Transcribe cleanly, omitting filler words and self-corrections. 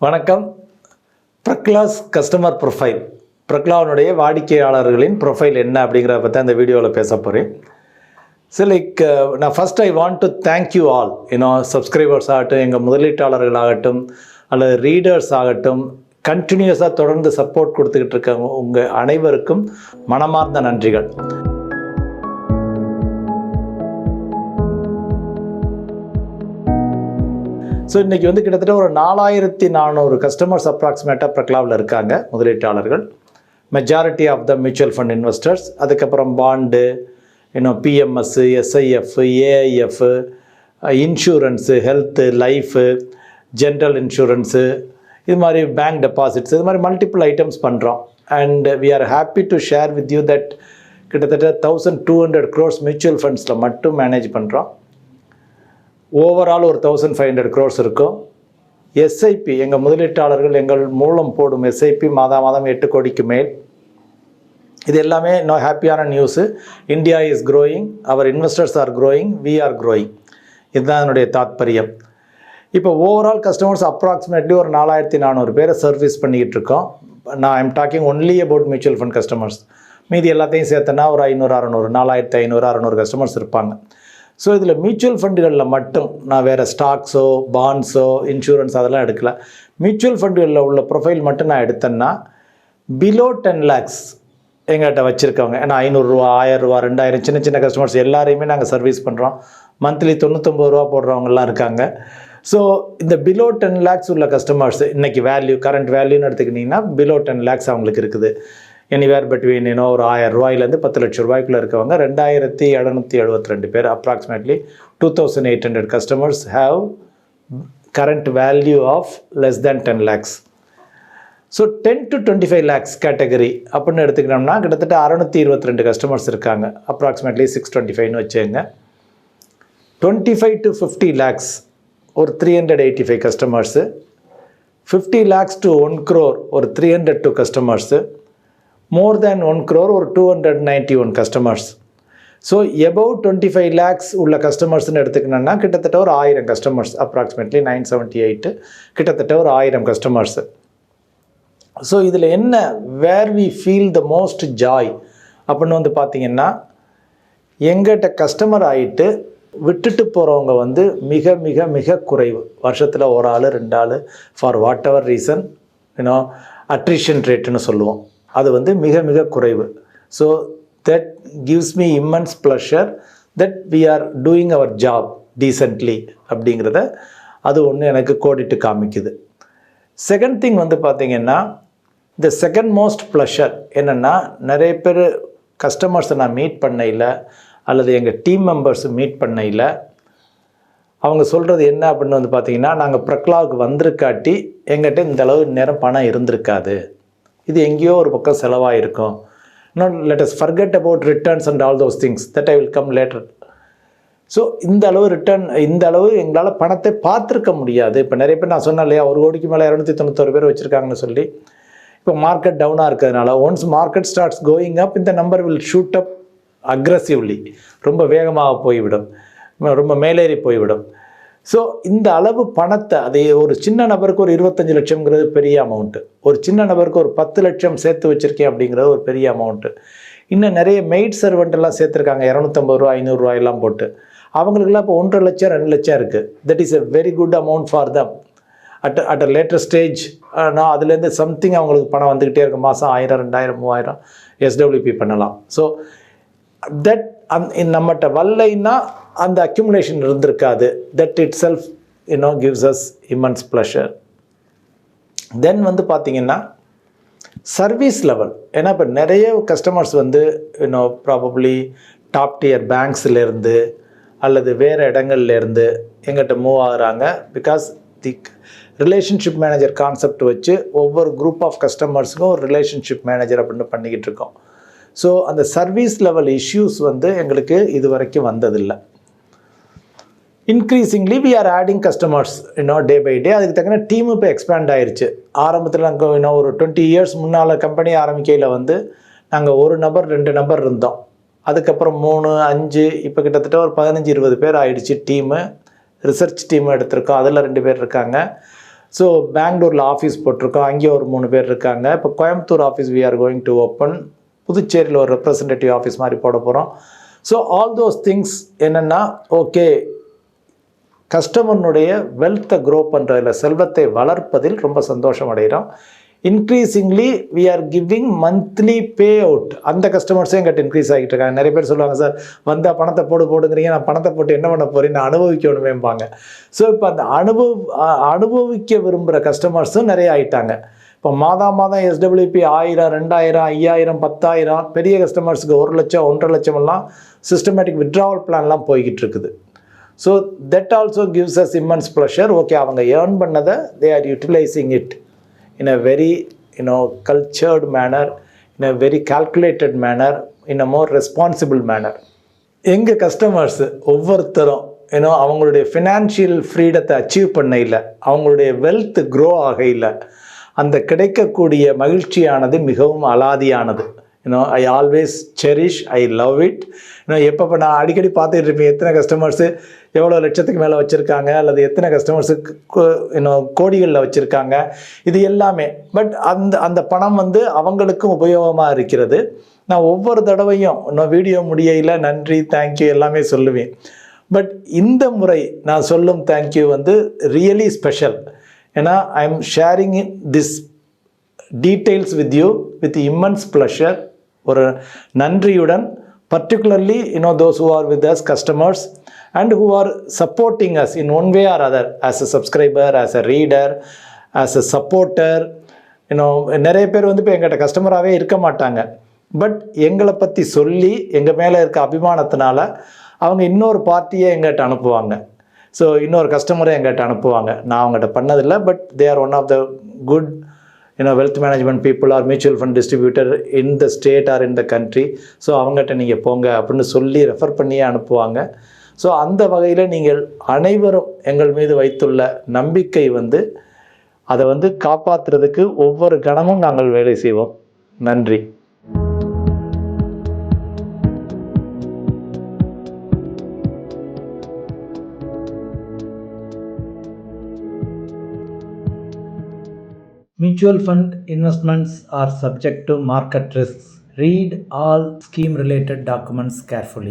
வணக்கம். பிரக்லாஸ் customer profile, பிரக்லாவுடைய வாடிக்கையாளர்களின் profile என்ன அப்படிங்கிறத பற்றி அந்த வீடியோவில் பேச போகிறேன். ஸோ நான் first I want to thank you all, subscribers ஆகட்டும், எங்கள் முதலீட்டாளர்கள் ஆகட்டும், அல்லது ரீடர்ஸ் ஆகட்டும், கண்டினியூஸாக தொடர்ந்து சப்போர்ட் கொடுத்துக்கிட்டு இருக்காங்க. உங்கள் அனைவருக்கும் மனமார்ந்த நன்றிகள். ஸோ இன்றைக்கி கிட்டத்தட்ட ஒரு 4400 கஸ்டமர்ஸ் அப்ராக்சிமேட்டாக பிரக்லாவில் இருக்காங்க, முதலீட்டாளர்கள். Majority of the mutual fund investors, அதுக்கப்புறம் bond, PMS, SIF, AIF, insurance, health, life, general insurance, இது மாதிரி பேங்க் டெபாசிட்ஸ், இது மாதிரி மல்டிபிள் ஐட்டம்ஸ் பண்ணுறோம். And we are happy to share with you that கிட்டத்தட்ட 1200 crores மியூச்சுவல் ஃபண்ட்ஸில் மட்டும் மேனேஜ் பண்ணுறோம். Overall ஒரு 1500 crores இருக்கும். எஸ்ஐபி, எங்கள் முதலீட்டாளர்கள் எங்கள் மூலம் போடும் எஸ்ஐபி மாதம் 8 கோடிக்கு மேல். இது எல்லாமே இன்னும் ஹாப்பியான news. India is growing, our investors are growing, we are growing. இதுதான் என்னுடைய தாத்பரியம். இப்போ ஓவரால் கஸ்டமர்ஸ் அப்ராக்சிமேட்லி ஒரு 4400 பேரை சர்வீஸ் பண்ணிக்கிட்டு இருக்கோம். நான் I'm talking only about mutual fund customers. மீதி எல்லாத்தையும் சேர்த்தனா ஒரு 500-600, 4500-600 கஸ்டமர்ஸ் இருப்பாங்க. ஸோ இதில் மியூச்சுவல் ஃபண்டுகளில் மட்டும், நான் வேறு ஸ்டாக்ஸோ, பாண்ட்ஸோ, இன்சூரன்ஸ் அதெல்லாம் எடுக்கல. மியூச்சுவல் ஃபண்டுகளில் உள்ள ப்ரொஃபைல் மட்டும் நான் எடுத்தேன்னா பிலோ 10 lakhs எங்கள்கிட்ட வச்சுருக்கவங்க. ஏன்னா 500 ரூபா, 1000 ரூபா, 2000 சின்ன சின்ன கஸ்டமர்ஸ் எல்லாரையுமே நாங்கள் சர்வீஸ் பண்ணுறோம். மந்த்லி 99 ரூபா போடுறவங்கலாம் இருக்காங்க. ஸோ இந்த பிலோ 10 lakhs உள்ள கஸ்டமர்ஸ் இன்றைக்கி வேல்யூ, கரண்ட் வேல்யூன்னு எடுத்துக்கிட்டிங்கன்னா பிலோ 10 lakhs அவங்களுக்கு இருக்குது. எனிவேர் பிட்வீன் ஒரு 1000 ரூபாயிலேருந்து 10 லட்சம் ரூபாய்க்குள்ளே இருக்கவங்க 2772 பேர், approximately 2800 customers have current value of less than 10 lakhs. So 10 to 25 lakhs category அப்படின்னு எடுத்துக்கிட்டோம்னா கிட்டத்தட்ட 622 customers இருக்காங்க, அப்ராக்சிமேட்லி 625ன்னு வச்சுங்க. 25 to 50 lakhs ஒரு 385 customers. 50 lakhs to 1 crore ஒரு 302 customers. More than 1 crore ஒரு 291 customers. ஸோ above 25 lakhs உள்ள கஸ்டமர்ஸ்ன்னு எடுத்துக்கணும்னா கிட்டத்தட்ட ஒரு 1000 customers, அப்ராக்சிமேட்லி 978, கிட்டத்தட்ட ஒரு 1000 customers. ஸோ இதில் என்ன where we feel the most joy அப்படின்னு பார்த்தீங்கன்னா, எங்கிட்ட கஸ்டமர் ஆகிட்டு விட்டுட்டு போகிறவங்க மிக மிக மிக குறைவு. வருஷத்தில் ஒரு ஆள் 2 ஆள், for whatever reason, attrition ரேட்டுன்னு சொல்லுவோம், அது மிக மிக குறைவு. So that gives me immense pleasure that we are doing our job decently அப்படிங்கிறத அது ஒன்று எனக்கு கோடிட்டு காமிக்குது. செகண்ட் திங் பார்த்திங்கன்னா, இந்த செகண்ட் மோஸ்ட் ப்ளஷர் என்னென்னா, நிறைய பேர் கஸ்டமர்ஸை நான் மீட் பண்ணையில் அல்லது எங்கள் டீம் மெம்பர்ஸ் மீட் பண்ணையில் அவங்க சொல்கிறது என்ன அப்படின்னு பார்த்திங்கன்னா, நாங்கள் பிரக்லாவுக்கு வந்திருக்காட்டி எங்கிட்ட இந்த அளவு நேரம் பணம் இருந்திருக்காது, இது எங்கேயோ ஒரு பக்கம் செலவாயிருக்கும். Not let us forget about returns and all those things that I will come later. So இந்த அளவு எங்களால் பணத்தை பார்த்துருக்க முடியாது. இப்போ நிறைய பேர் நான் சொன்னேன் இல்லையா, 1 கோடிக்கு மேலே 291 பேர் வச்சுருக்காங்கன்னு சொல்லி. இப்போ மார்க்கெட் டவுனாக இருக்கிறதுனால once market starts going up, இந்த number will shoot up aggressively, ரொம்ப வேகமாக போய்விடும், ரொம்ப மேலேறி போய்விடும். ஸோ இந்த அளவு பணத்தை, அதே ஒரு சின்ன நபருக்கு ஒரு 25 லட்சம்ங்கிறது பெரிய அமௌண்ட்டு, ஒரு சின்ன நபருக்கு ஒரு 10 லட்சம் சேர்த்து வச்சுருக்கேன் அப்படிங்கிறது ஒரு பெரிய அமௌண்ட்டு. இன்னும் நிறைய மெய்ட் சர்வெண்ட்டெல்லாம் சேர்த்துருக்காங்க, 250 ரூபா 500 ரூபாயெல்லாம் போட்டு. அவங்களுக்குலாம் இப்போ 1.5 லட்சம் 2 லட்சம் இருக்குது. That is a very good amount for them. At a later stage நான் அதுலேருந்து சம்திங் அவங்களுக்கு பணம் வந்துக்கிட்டே இருக்கும். மாதம் 1000, 2000, 3000 எஸ்டபிள்யூபி பண்ணலாம். ஸோ தட் நம்மகிட்ட வரலைன்னா அந்த அக்யூமுலேஷன் இருந்திருக்காது. That itself gives us immense pleasure. Then பார்த்தீங்கன்னா சர்வீஸ் லெவல். ஏன்னா இப்போ நிறைய கஸ்டமர்ஸ் ப்ராபப்ளி டாப் டியர் பேங்க்ஸ்லேருந்து அல்லது வேறு இடங்கள்லேருந்து எங்கிட்ட மூவ் ஆகுறாங்க. Because the relationship manager concept வச்சு ஒவ்வொரு குரூப் ஆஃப் கஸ்டமர்ஸுக்கும் ஒரு ரிலேஷன்ஷிப் மேனேஜர் அப்படின்னு பண்ணிக்கிட்டு இருக்கோம். ஸோ அந்த சர்வீஸ் லெவல் இஷ்யூஸ் எங்களுக்கு இது வரைக்கும் வந்ததில்லை. Increasingly we are adding customers day by day. அதுக்கு தக்கன டீம் இப்போ எக்ஸ்பேண்ட் ஆயிடுச்சு. ஆரம்பத்தில் நாங்கள் ஒரு 20 years முன்னால் கம்பெனி ஆரம்பிக்கையில் நாங்கள் 1 நபர் 2 நபர் இருந்தோம். அதுக்கப்புறம் 3, 5, இப்போ கிட்டத்தட்ட ஒரு 15-20 பேர் ஆயிடுச்சு டீமு. ரிசர்ச் டீம் எடுத்திருக்கோம், அதில் 2 பேர் இருக்காங்க. ஸோ பெங்களூரில் ஆஃபீஸ் போட்டிருக்கோம், அங்கே ஒரு 3 பேர் இருக்காங்க. இப்போ Coimbatore office we are going to open, புதுச்சேரியில் ஒரு ரெப்ரசன்டேட்டிவ் ஆஃபீஸ் மாதிரி போட போகிறோம். ஸோ ஆல் தோஸ் திங்ஸ் என்னென்னா, ஓகே கஸ்டமர்னுடைய வெல்த்தை க்ரோ பண்ணுறதில், செல்வத்தை வளர்ப்பதில் ரொம்ப சந்தோஷம் அடைகிறோம். Increasingly we are giving monthly pay out. அந்த கஸ்டமர்ஸே எங்கிட்ட இன்க்ரீஸ் ஆகிட்டு இருக்காங்க. நிறைய பேர் சொல்லுவாங்க, சார் வந்தால் பணத்தை போடுங்கிறீங்க, நான் பணத்தை போட்டு என்ன பண்ண போகிறேன், நான் அனுபவிக்கணுமேம்பாங்க. ஸோ இப்போ அந்த அனுபவிக்க விரும்புகிற கஸ்டமர்ஸும் நிறைய ஆகிட்டாங்க. இப்போ மாதம் SWP 1000, 2000, 5000, 10,000, பெரிய கஸ்டமர்ஸுக்கு 1 லட்சம் 1.5 லட்சம் எல்லாம் சிஸ்டமேட்டிக் வித்ட்ராவல் பிளான்லாம் போய்கிட்டு இருக்குது. So that also gives us immense pleasure. Okay அவங்க ஏர்ன் பண்ணதை they are utilising it in a very cultured manner, in a very calculated manner, in a more responsible manner. எங்கள் கஸ்டமர்ஸ் ஒவ்வொருத்தரும் அவங்களுடைய financial ஃப்ரீடத்தை achieve பண்ண இல்லை, அவங்களுடைய wealth grow ஆக இல்லை, அந்த கிடைக்கக்கூடிய மகிழ்ச்சியானது மிகவும் அலாதியானது. I always cherish, I love it. எப்போ நான் அடிக்கடி பார்த்துட்டு இருப்பேன், எத்தனை கஸ்டமர்ஸு எவ்வளோ லட்சத்துக்கு மேலே வச்சுருக்காங்க, அல்லது எத்தனை கஸ்டமர்ஸுக்கு கோடிகளில் வச்சுருக்காங்க, இது எல்லாமே. பட் அந்த பணம் அவங்களுக்கும் உபயோகமாக இருக்கிறது. நான் ஒவ்வொரு தடவையும் வீடியோ முடியல நன்றி தேங்க்யூ எல்லாமே சொல்லுவேன். பட் இந்த முறை நான் சொல்லும் தேங்க்யூ ரியலி ஸ்பெஷல். ஏன்னா I am sharing this details with you with immense pleasure, ஒரு நன்றியுடன். particularly those who are with us, customers, and who are supporting us in one way or other, as a subscriber, as a reader, as a supporter. நிறைய பேர் இப்போ எங்கிட்ட கஸ்டமராகவே இருக்க மாட்டாங்க, but எங்களை பற்றி சொல்லி எங்கள் மேலே இருக்க அபிமானத்தினால அவங்க இன்னொரு பார்ட்டியை எங்கிட்ட அனுப்புவாங்க. ஸோ இன்னொரு கஸ்டமரை எங்கிட்ட அனுப்புவாங்க. நான் அவங்ககிட்ட பண்ணதில்லை, but they are one of the good wealth management people or mutual fund distributor in the state or in the country. So அவங்ககிட்ட நீங்கள் போங்க அப்படின்னு சொல்லி ரெஃபர் பண்ணியே அனுப்புவாங்க. ஸோ அந்த வகையில் நீங்கள் அனைவரும் எங்கள் மீது வைத்துள்ள நம்பிக்கை அதை காப்பாற்றுறதுக்கு ஒவ்வொரு கணமும் நாங்கள் வேலை செய்வோம். நன்றி. Mutual fund investments are subject to market risks. Read all scheme related documents carefully.